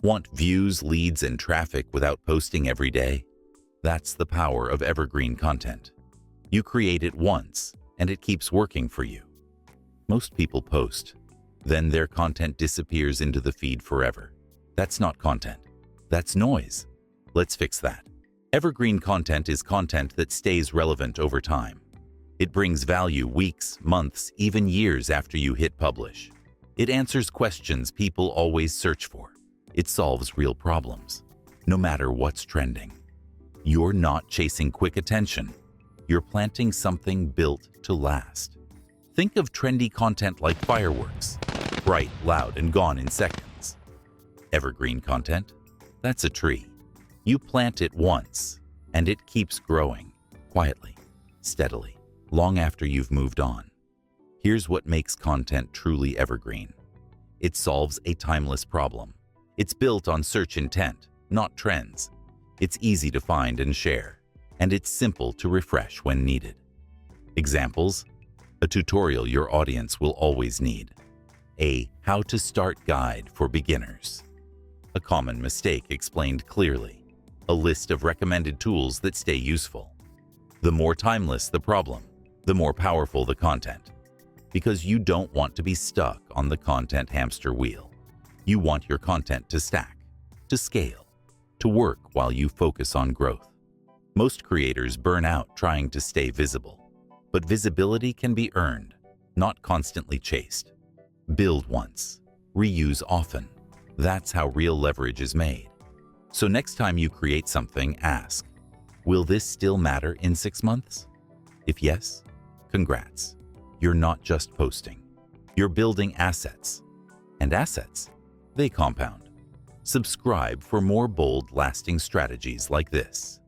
Want views, leads, and traffic without posting every day? That's the power of evergreen content. You create it once, and it keeps working for you. Most people post, then their content disappears into the feed forever. That's not content. That's noise. Let's fix that. Evergreen content is content that stays relevant over time. It brings value weeks, months, even years after you hit publish. It answers questions people always search for. It solves real problems, no matter what's trending. You're not chasing quick attention. You're planting something built to last. Think of trendy content like fireworks, bright, loud, and gone in seconds. Evergreen content? That's a tree. You plant it once, and it keeps growing, quietly, steadily, long after you've moved on. Here's what makes content truly evergreen. It solves a timeless problem. It's built on search intent, not trends. It's easy to find and share, and it's simple to refresh when needed. Examples: a tutorial your audience will always need. A how to start guide for beginners. A common mistake explained clearly. A list of recommended tools that stay useful. The more timeless the problem, the more powerful the content. Because you don't want to be stuck on the content hamster wheel. You want your content to stack, to scale, to work while you focus on growth. Most creators burn out trying to stay visible, but visibility can be earned, not constantly chased. Build once, reuse often. That's how real leverage is made. So next time you create something, ask, will this still matter in 6 months? If yes, congrats. You're not just posting. You're building assets. And assets, they compound. Subscribe for more bold, lasting strategies like this.